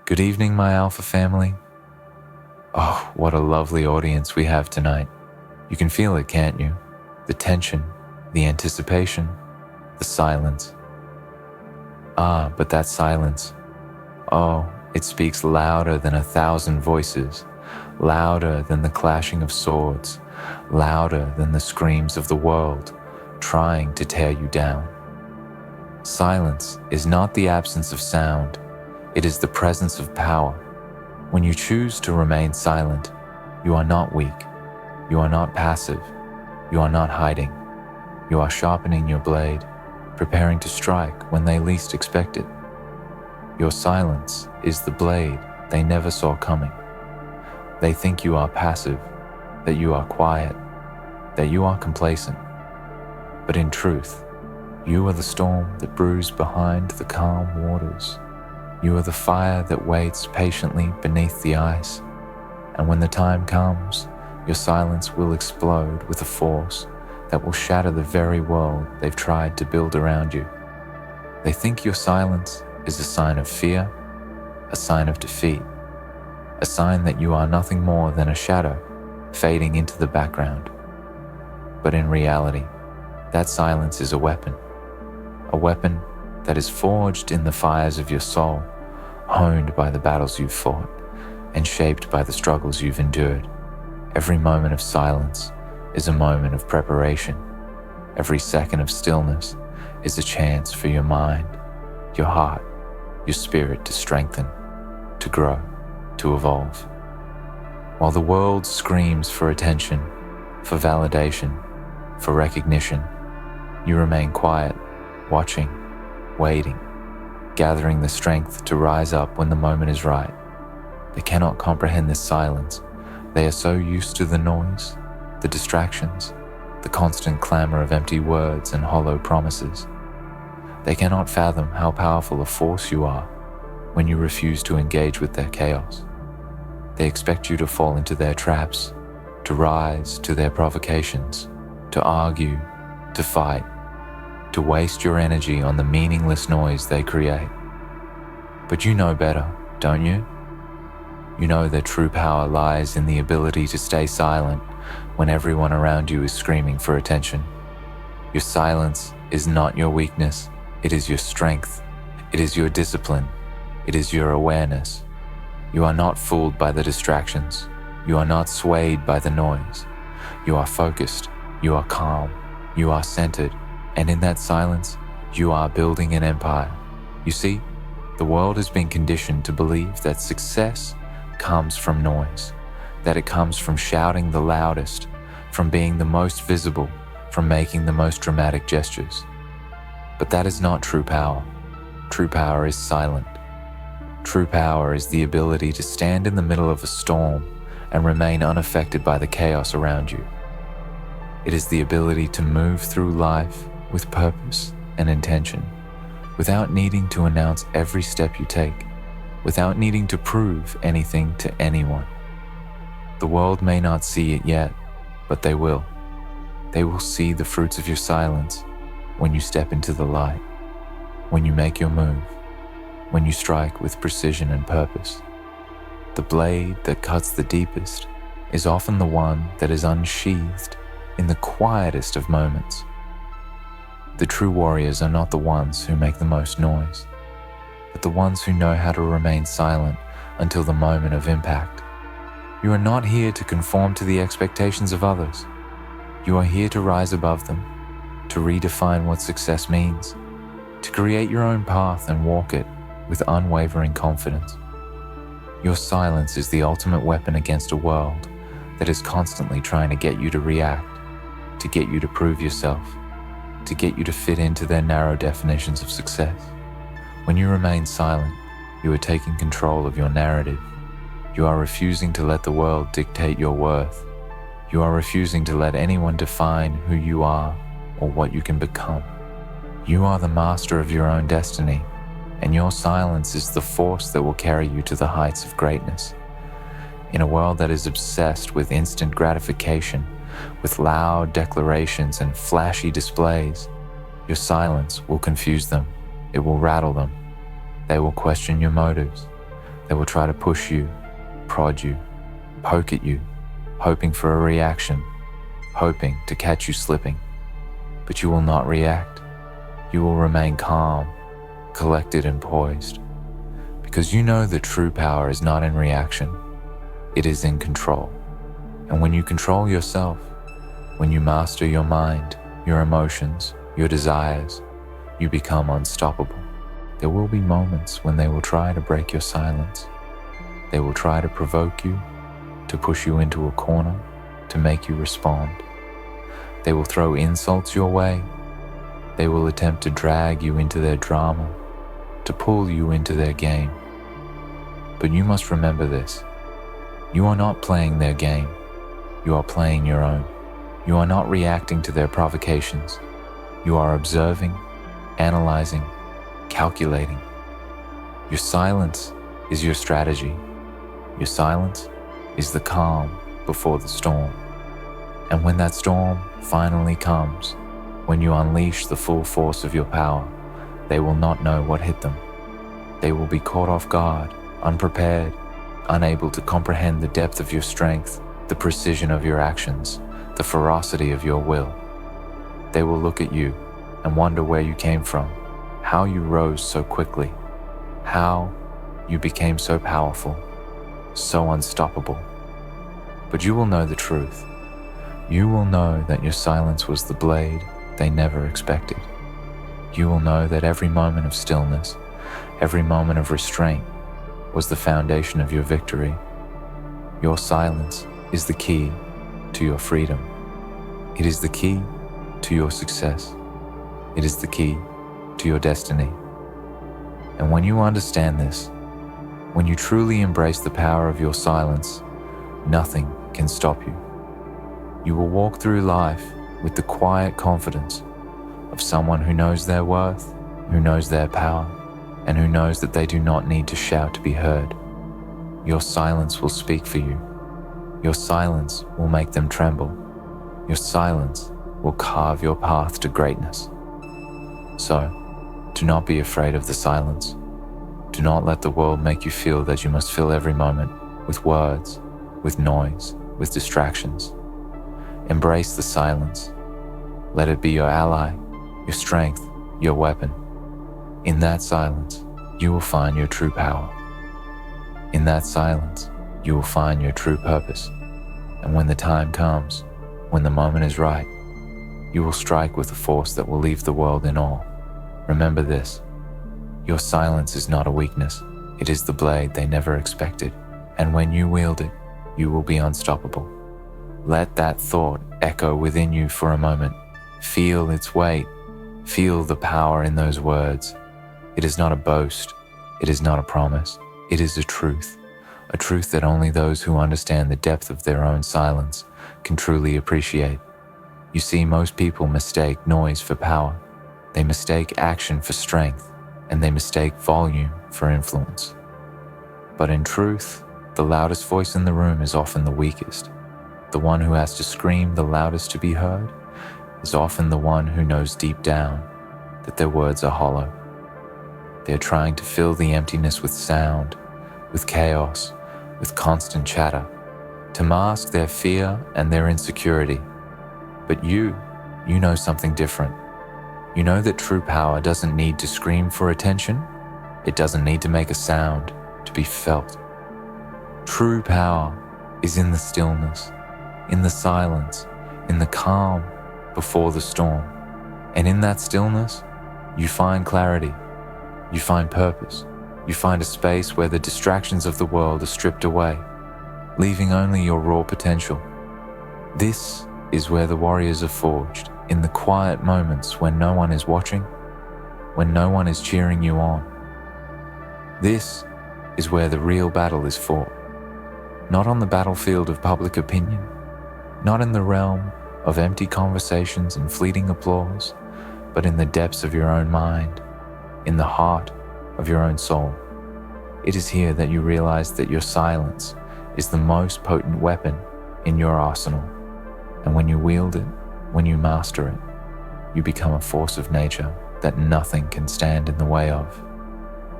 Good evening, my Alpha family. Oh, what a lovely audience we have tonight. You can feel it, can't you? The tension, the anticipation, the silence. But that silence, it speaks louder than 1,000 voices, louder than the clashing of swords, louder than the screams of the world trying to tear you down. Silence is not the absence of sound, it is the presence of power. When you choose to remain silent, you are not weak, you are not passive, you are not hiding. You are sharpening your blade, preparing to strike when they least expect it. Your silence is the blade they never saw coming. They think you are passive, that you are quiet, that you are complacent. But in truth, you are the storm that brews behind the calm waters. You are the fire that waits patiently beneath the ice. And when the time comes, your silence will explode with a force that will shatter the very world they've tried to build around you. They think your silence is a sign of fear, a sign of defeat, a sign that you are nothing more than a shadow fading into the background. But in reality, that silence is a weapon that is forged in the fires of your soul, honed by the battles you've fought, and shaped by the struggles you've endured. Every moment of silence is a moment of preparation. Every second of stillness is a chance for your mind, your heart, your spirit to strengthen, to grow, to evolve. While the world screams for attention, for validation, for recognition, you remain quiet, watching, waiting, gathering the strength to rise up when the moment is right. They cannot comprehend this silence. They are so used to the noise, the distractions, the constant clamor of empty words and hollow promises. They cannot fathom how powerful a force you are when you refuse to engage with their chaos. They expect you to fall into their traps, to rise to their provocations, to argue, to fight, to waste your energy on the meaningless noise they create. But you know better, don't you? You know that true power lies in the ability to stay silent when everyone around you is screaming for attention. Your silence is not your weakness, it is your strength, it is your discipline, it is your awareness. You are not fooled by the distractions, you are not swayed by the noise. You are focused, you are calm, you are centered, and in that silence, you are building an empire. You see, the world has been conditioned to believe that success comes from noise, that it comes from shouting the loudest, from being the most visible, from making the most dramatic gestures. But that is not true power. True power is silent. True power is the ability to stand in the middle of a storm and remain unaffected by the chaos around you. It is the ability to move through life with purpose and intention, without needing to announce every step you take, without needing to prove anything to anyone. The world may not see it yet, but they will. They will see the fruits of your silence when you step into the light, when you make your move, when you strike with precision and purpose. The blade that cuts the deepest is often the one that is unsheathed in the quietest of moments. The true warriors are not the ones who make the most noise, but the ones who know how to remain silent until the moment of impact. You are not here to conform to the expectations of others. You are here to rise above them, to redefine what success means, to create your own path and walk it with unwavering confidence. Your silence is the ultimate weapon against a world that is constantly trying to get you to react, to get you to prove yourself, to get you to fit into their narrow definitions of success. When you remain silent, you are taking control of your narrative. You are refusing to let the world dictate your worth. You are refusing to let anyone define who you are or what you can become. You are the master of your own destiny, and your silence is the force that will carry you to the heights of greatness. In a world that is obsessed with instant gratification, with loud declarations and flashy displays, your silence will confuse them. It will rattle them. They will question your motives. They will try to push you, prod you, poke at you, hoping for a reaction, hoping to catch you slipping. But you will not react. You will remain calm, collected and poised, because you know that true power is not in reaction, it is in control. And when you control yourself, when you master your mind, your emotions, your desires, you become unstoppable. There will be moments when they will try to break your silence. They will try to provoke you, to push you into a corner, to make you respond. They will throw insults your way. They will attempt to drag you into their drama, to pull you into their game. But you must remember this. You are not playing their game. You are playing your own. You are not reacting to their provocations. You are observing, analyzing, calculating. Your silence is your strategy. Your silence is the calm before the storm. And when that storm finally comes, when you unleash the full force of your power, they will not know what hit them. They will be caught off guard, unprepared, unable to comprehend the depth of your strength, the precision of your actions, the ferocity of your will. They will look at you and wonder where you came from, how you rose so quickly, how you became so powerful, so unstoppable. But you will know the truth. You will know that your silence was the blade they never expected. You will know that every moment of stillness, every moment of restraint was the foundation of your victory. Your silence is the key to your freedom. It is the key to your success. It is the key to your destiny. And when you understand this, when you truly embrace the power of your silence, nothing can stop you. You will walk through life with the quiet confidence of someone who knows their worth, who knows their power, and who knows that they do not need to shout to be heard. Your silence will speak for you. Your silence will make them tremble. Your silence will carve your path to greatness. So, do not be afraid of the silence. Do not let the world make you feel that you must fill every moment with words, with noise, with distractions. Embrace the silence. Let it be your ally, your strength, your weapon. In that silence, you will find your true power. In that silence, you will find your true purpose. And when the time comes, when the moment is right, you will strike with a force that will leave the world in awe. Remember this, your silence is not a weakness. It is the blade they never expected. And when you wield it, you will be unstoppable. Let that thought echo within you for a moment. Feel its weight. Feel the power in those words. It is not a boast. It is not a promise. It is a truth that only those who understand the depth of their own silence can truly appreciate. You see, most people mistake noise for power. They mistake action for strength, and they mistake volume for influence. But in truth, the loudest voice in the room is often the weakest. The one who has to scream the loudest to be heard is often the one who knows deep down that their words are hollow. They are trying to fill the emptiness with sound, with chaos, with constant chatter, to mask their fear and their insecurity. But you know something different. You know that true power doesn't need to scream for attention. It doesn't need to make a sound to be felt. True power is in the stillness, in the silence, in the calm before the storm. And in that stillness, you find clarity, you find purpose, you find a space where the distractions of the world are stripped away, leaving only your raw potential. This is where the warriors are forged, in the quiet moments when no one is watching, when no one is cheering you on. This is where the real battle is fought. Not on the battlefield of public opinion, not in the realm of empty conversations and fleeting applause, but in the depths of your own mind, in the heart of your own soul. It is here that you realize that your silence is the most potent weapon in your arsenal. And when you wield it, when you master it, you become a force of nature that nothing can stand in the way of.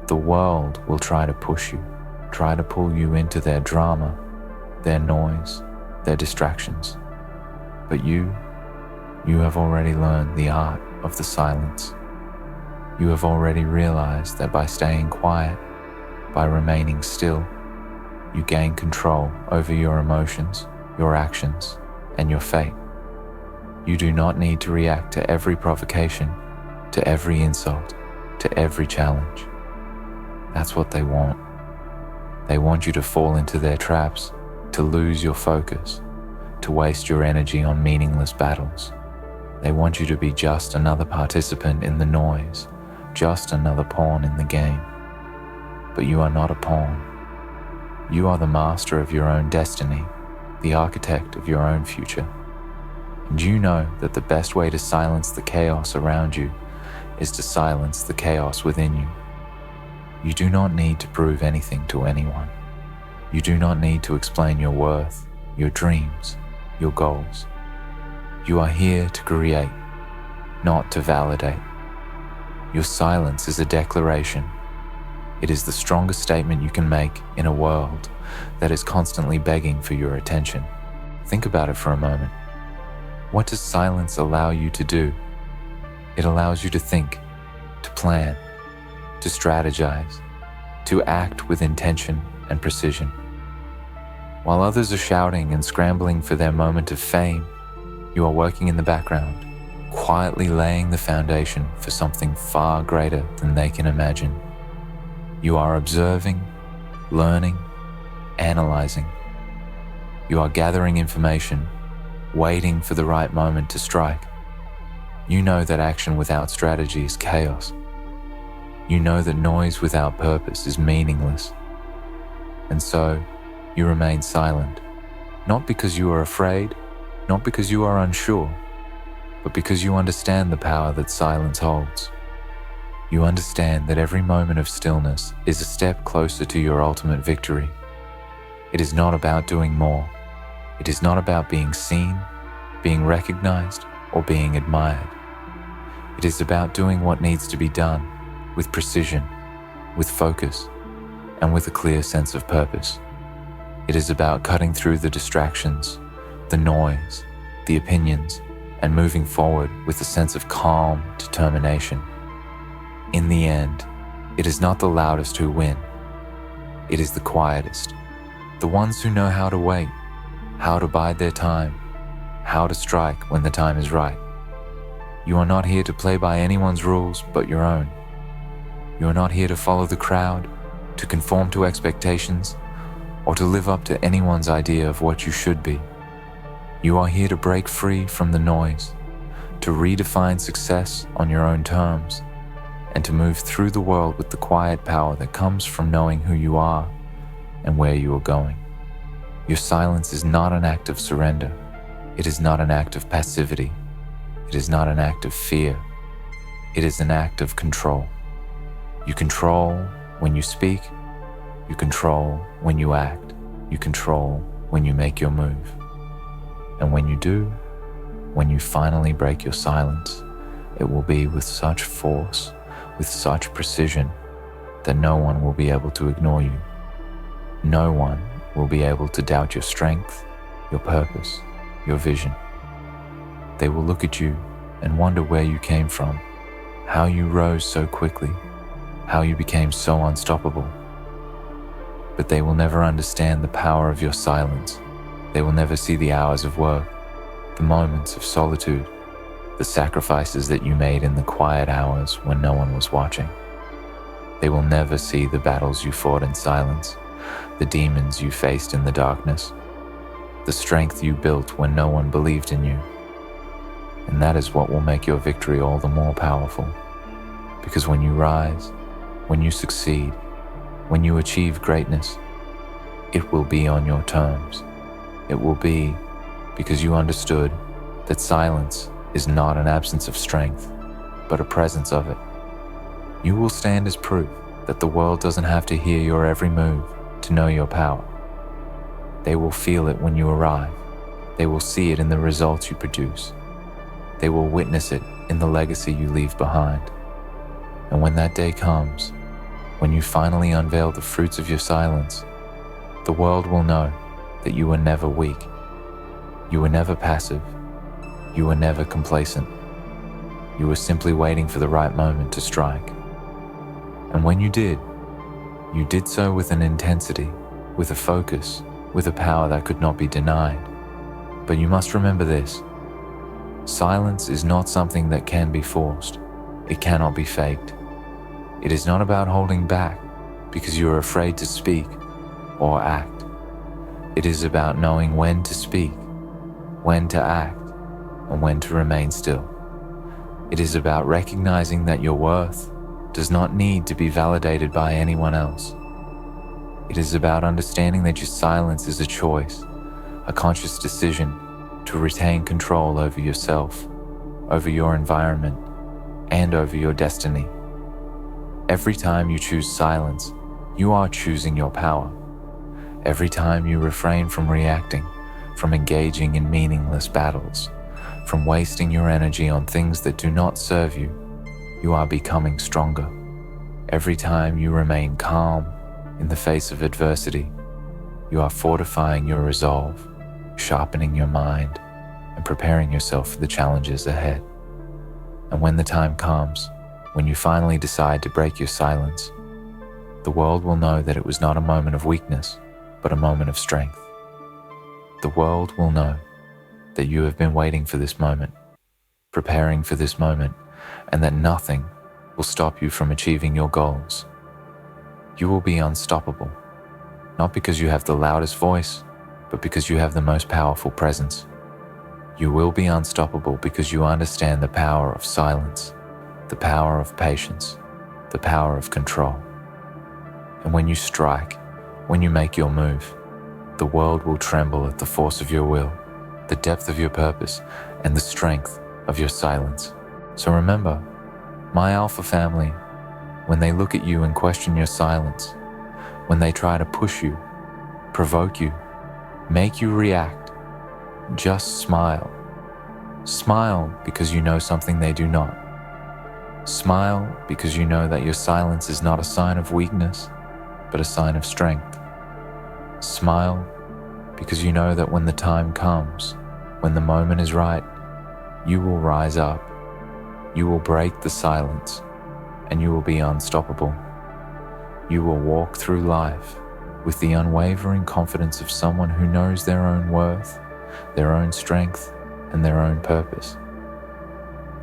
The world will try to push you. try to pull you into their drama, their noise, their distractions. But you have already learned the art of the silence. You have already realized that by staying quiet, by remaining still, you gain control over your emotions, your actions, and your fate. You do not need to react to every provocation, to every insult, to every challenge. That's what they want. They want you to fall into their traps, to lose your focus, to waste your energy on meaningless battles. They want you to be just another participant in the noise, just another pawn in the game. But you are not a pawn. You are the master of your own destiny, the architect of your own future. And you know that the best way to silence the chaos around you is to silence the chaos within you. You do not need to prove anything to anyone. You do not need to explain your worth, your dreams, your goals. You are here to create, not to validate. Your silence is a declaration. It is the strongest statement you can make in a world that is constantly begging for your attention. Think about it for a moment. What does silence allow you to do? It allows you to think, to plan, to strategize, to act with intention and precision. While others are shouting and scrambling for their moment of fame, you are working in the background, quietly laying the foundation for something far greater than they can imagine. You are observing, learning, analyzing. You are gathering information, waiting for the right moment to strike. You know that action without strategy is chaos. You know that noise without purpose is meaningless. And so, you remain silent, not because you are afraid, not because you are unsure, but because you understand the power that silence holds. You understand that every moment of stillness is a step closer to your ultimate victory. It is not about doing more. It is not about being seen, being recognized, or being admired. It is about doing what needs to be done with precision, with focus, and with a clear sense of purpose. It is about cutting through the distractions, the noise, the opinions, and moving forward with a sense of calm determination. In the end, it is not the loudest who win. It is the quietest, the ones who know how to wait, how to bide their time, how to strike when the time is right. You are not here to play by anyone's rules but your own. You are not here to follow the crowd, to conform to expectations, or to live up to anyone's idea of what you should be. You are here to break free from the noise, to redefine success on your own terms, and to move through the world with the quiet power that comes from knowing who you are and where you are going. Your silence is not an act of surrender. It is not an act of passivity. It is not an act of fear. It is an act of control. You control when you speak. You control when you act. You control when you make your move. And when you do, when you finally break your silence, it will be with such force, with such precision, that no one will be able to ignore you. No one will be able to doubt your strength, your purpose, your vision. They will look at you and wonder where you came from, how you rose so quickly, how you became so unstoppable. But they will never understand the power of your silence. They will never see the hours of work, the moments of solitude, the sacrifices that you made in the quiet hours when no one was watching. They will never see the battles you fought in silence, the demons you faced in the darkness, the strength you built when no one believed in you. And that is what will make your victory all the more powerful. Because when you rise, when you succeed, when you achieve greatness, it will be on your terms. It will be because you understood that silence is not an absence of strength, but a presence of it. You will stand as proof that the world doesn't have to hear your every move to know your power. They will feel it when you arrive. They will see it in the results you produce. They will witness it in the legacy you leave behind. And when that day comes, when when you finally unveil the fruits of your silence, the world will know that you were never weak. You were never passive. You were never complacent. You were simply waiting for the right moment to strike. And when you did so with an intensity, with a focus, with a power that could not be denied. But you must remember this: silence is not something that can be forced. It cannot be faked. It is not about holding back because you are afraid to speak or act. It is about knowing when to speak, when to act, and when to remain still. It is about recognizing that your worth does not need to be validated by anyone else. It is about understanding that your silence is a choice, a conscious decision to retain control over yourself, over your environment, and over your destiny. Every time you choose silence, you are choosing your power. Every time you refrain from reacting, from engaging in meaningless battles, from wasting your energy on things that do not serve you, you are becoming stronger. Every time you remain calm in the face of adversity, you are fortifying your resolve, sharpening your mind, and preparing yourself for the challenges ahead. And when the time comes, when you finally decide to break your silence, the world will know that it was not a moment of weakness, but a moment of strength. The world will know that you have been waiting for this moment, preparing for this moment, and that nothing will stop you from achieving your goals. You will be unstoppable, not because you have the loudest voice, but because you have the most powerful presence. You will be unstoppable because you understand the power of silence, the power of patience, the power of control. And when you strike, when you make your move, the world will tremble at the force of your will, the depth of your purpose, and the strength of your silence. So remember, my Alpha family, when they look at you and question your silence, when they try to push you, provoke you, make you react, just smile. Smile because you know something they do not. Smile because you know that your silence is not a sign of weakness, but a sign of strength. Smile because you know that when the time comes, when the moment is right, you will rise up, you will break the silence, and you will be unstoppable. You will walk through life with the unwavering confidence of someone who knows their own worth, their own strength, and their own purpose.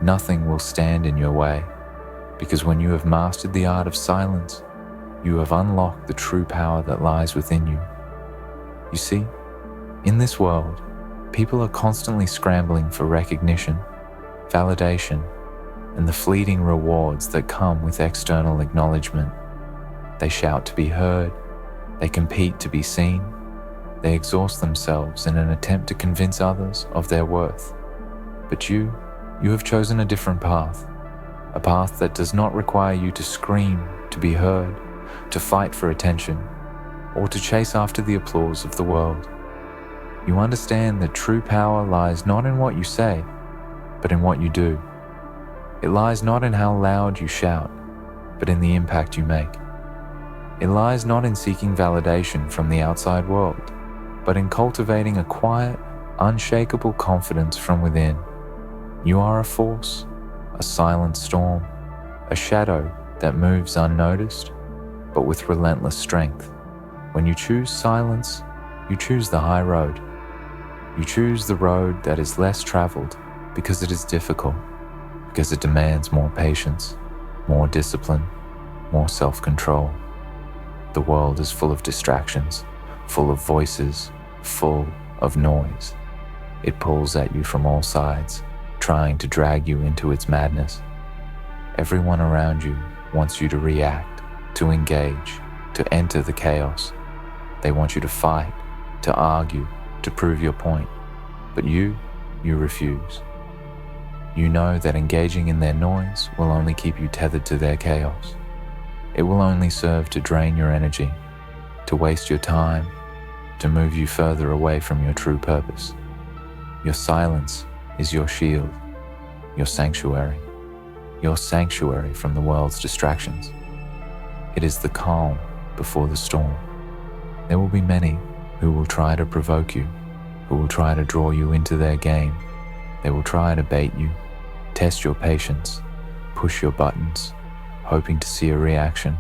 Nothing will stand in your way, because when you have mastered the art of silence, you have unlocked the true power that lies within you. You see, in this world, people are constantly scrambling for recognition, validation, and the fleeting rewards that come with external acknowledgement. They shout to be heard, they compete to be seen, they exhaust themselves in an attempt to convince others of their worth. But you have chosen a different path, a path that does not require you to scream to be heard, to fight for attention, or to chase after the applause of the world. You understand that true power lies not in what you say, but in what you do. It lies not in how loud you shout, but in the impact you make. It lies not in seeking validation from the outside world, but in cultivating a quiet, unshakable confidence from within. You are a force, a silent storm, a shadow that moves unnoticed, but with relentless strength. When you choose silence, you choose the high road. You choose the road that is less traveled because it is difficult, because it demands more patience, more discipline, more self-control. The world is full of distractions, full of voices, full of noise. It pulls at you from all sides, trying to drag you into its madness. Everyone around you wants you to react, to engage, to enter the chaos. They want you to fight, to argue, to prove your point. But you refuse. You know that engaging in their noise will only keep you tethered to their chaos. It will only serve to drain your energy, to waste your time, to move you further away from your true purpose. Your silence is your shield, your sanctuary from the world's distractions. It is the calm before the storm. There will be many who will try to provoke you, who will try to draw you into their game. They will try to bait you, test your patience, push your buttons, hoping to see a reaction.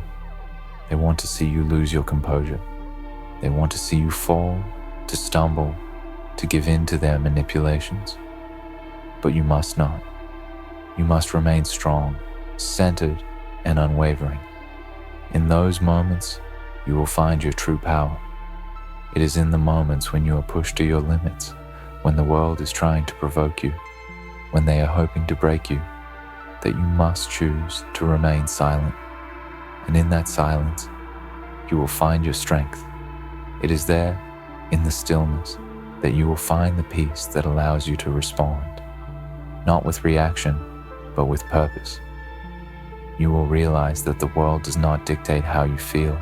They want to see you lose your composure. They want to see you fall, to stumble, to give in to their manipulations. But you must not. You must remain strong, centered, and unwavering. In those moments, you will find your true power. It is in the moments when you are pushed to your limits, when the world is trying to provoke you, when they are hoping to break you, that you must choose to remain silent. And in that silence, you will find your strength. It is there, in the stillness, that you will find the peace that allows you to respond, not with reaction, but with purpose. You will realize that the world does not dictate how you feel,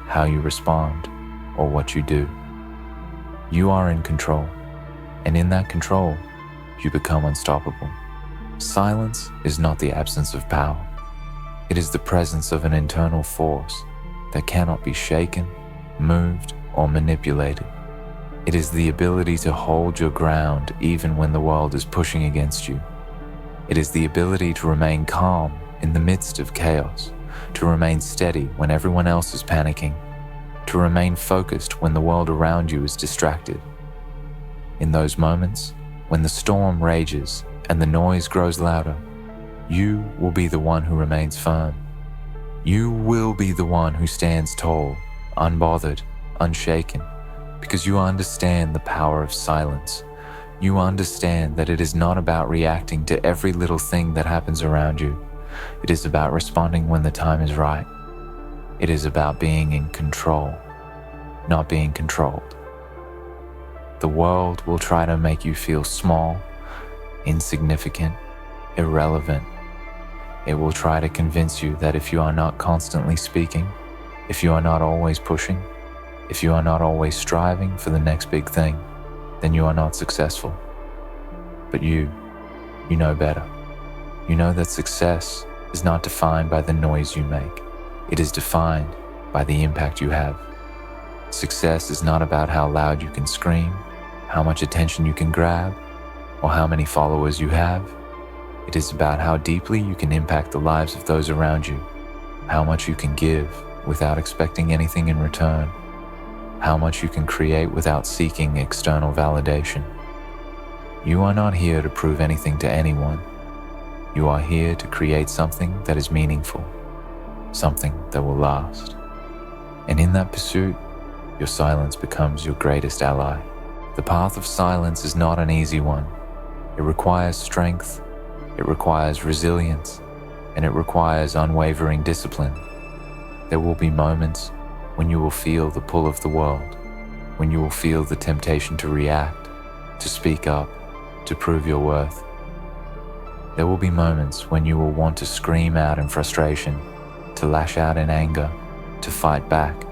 how you respond, or what you do. You are in control, and in that control, you become unstoppable. Silence is not the absence of power. It is the presence of an internal force that cannot be shaken, moved, or manipulated. It is the ability to hold your ground even when the world is pushing against you. It is the ability to remain calm in the midst of chaos, to remain steady when everyone else is panicking, to remain focused when the world around you is distracted. In those moments, when the storm rages and the noise grows louder, you will be the one who remains firm. You will be the one who stands tall, unbothered, unshaken, because you understand the power of silence. You understand that it is not about reacting to every little thing that happens around you. It is about responding when the time is right. It is about being in control, not being controlled. The world will try to make you feel small, insignificant, irrelevant. It will try to convince you that if you are not constantly speaking, if you are not always pushing, if you are not always striving for the next big thing, then you are not successful. But you know better. You know that success is not defined by the noise you make. It is defined by the impact you have. Success is not about how loud you can scream, how much attention you can grab, or how many followers you have. It is about how deeply you can impact the lives of those around you, how much you can give without expecting anything in return, how much you can create without seeking external validation. You are not here to prove anything to anyone. You are here to create something that is meaningful, something that will last. And in that pursuit, your silence becomes your greatest ally. The path of silence is not an easy one. It requires strength, it requires resilience, and it requires unwavering discipline. There will be moments when you will feel the pull of the world, when you will feel the temptation to react, to speak up, to prove your worth. There will be moments when you will want to scream out in frustration, to lash out in anger, to fight back.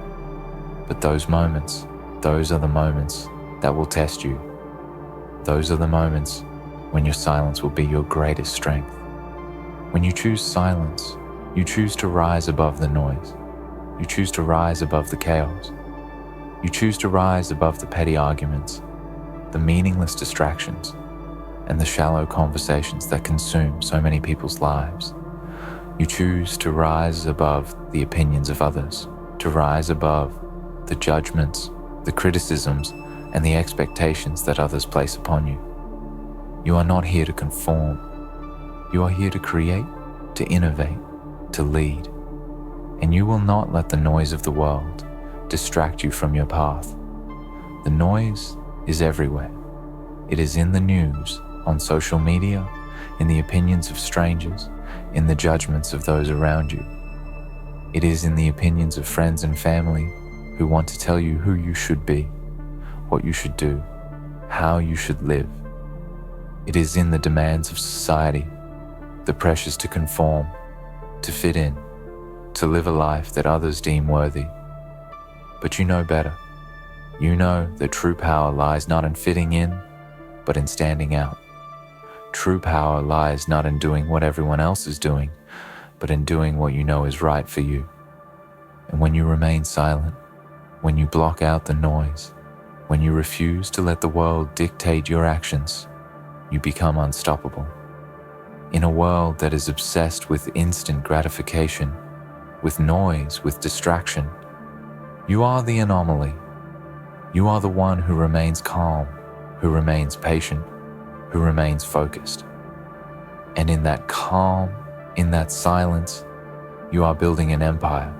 But those moments, those are the moments that will test you. Those are the moments when your silence will be your greatest strength. When you choose silence, you choose to rise above the noise. You choose to rise above the chaos. You choose to rise above the petty arguments, the meaningless distractions, and the shallow conversations that consume so many people's lives. You choose to rise above the opinions of others, to rise above the judgments, the criticisms, and the expectations that others place upon you. You are not here to conform. You are here to create, to innovate, to lead. And you will not let the noise of the world distract you from your path. The noise is everywhere. It is in the news, on social media, in the opinions of strangers, in the judgments of those around you. It is in the opinions of friends and family who want to tell you who you should be, what you should do, how you should live. It is in the demands of society, the pressures to conform, to fit in, to live a life that others deem worthy. But you know better. You know that true power lies not in fitting in, but in standing out. True power lies not in doing what everyone else is doing, but in doing what you know is right for you. And when you remain silent, when you block out the noise, when you refuse to let the world dictate your actions, you become unstoppable. In a world that is obsessed with instant gratification, with noise, with distraction, you are the anomaly. You are the one who remains calm, who remains patient, who remains focused. And in that calm, in that silence, you are building an empire.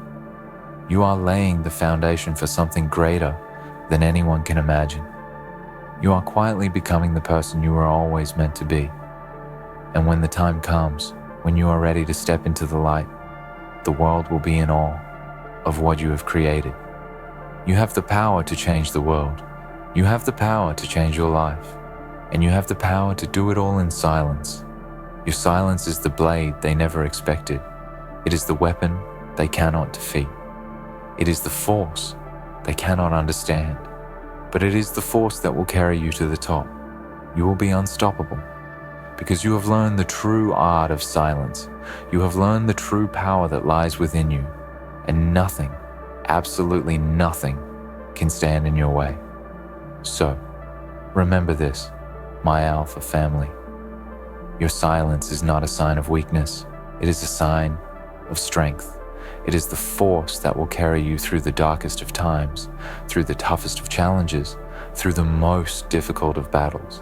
You are laying the foundation for something greater than anyone can imagine. You are quietly becoming the person you were always meant to be. And when the time comes, when you are ready to step into the light, the world will be in awe of what you have created. You have the power to change the world. You have the power to change your life. And you have the power to do it all in silence. Your silence is the blade they never expected. It is the weapon they cannot defeat. It is the force they cannot understand. But it is the force that will carry you to the top. You will be unstoppable because you have learned the true art of silence. You have learned the true power that lies within you, and nothing, absolutely nothing, can stand in your way. So, remember this, my Alpha family. Your silence is not a sign of weakness. It is a sign of strength. It is the force that will carry you through the darkest of times, through the toughest of challenges, through the most difficult of battles.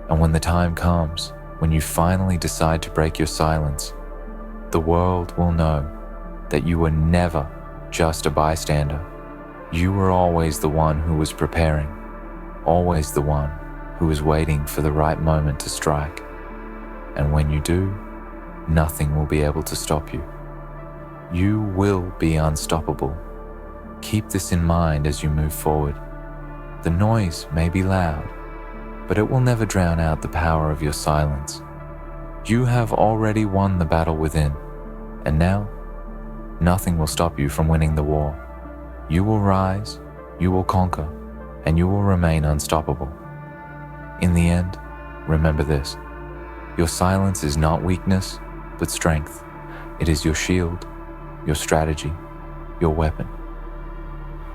And when the time comes, when you finally decide to break your silence, the world will know that you were never just a bystander. You were always the one who was preparing, always the one who was waiting for the right moment to strike. And when you do, nothing will be able to stop you. You will be unstoppable. Keep this in mind as you move forward. The noise may be loud, but it will never drown out the power of your silence. You have already won the battle within, and now, nothing will stop you from winning the war. You will rise, you will conquer, and you will remain unstoppable. In the end, remember this. Your silence is not weakness, but strength. It is your shield, your strategy, your weapon.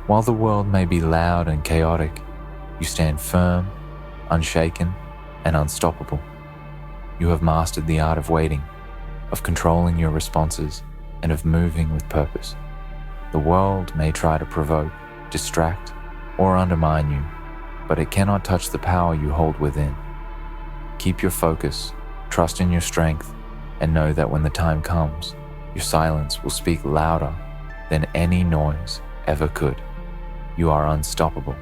While the world may be loud and chaotic, you stand firm, unshaken, and unstoppable. You have mastered the art of waiting, of controlling your responses, and of moving with purpose. The world may try to provoke, distract, or undermine you, but it cannot touch the power you hold within. Keep your focus, trust in your strength, and know that when the time comes, your silence will speak louder than any noise ever could. You are unstoppable.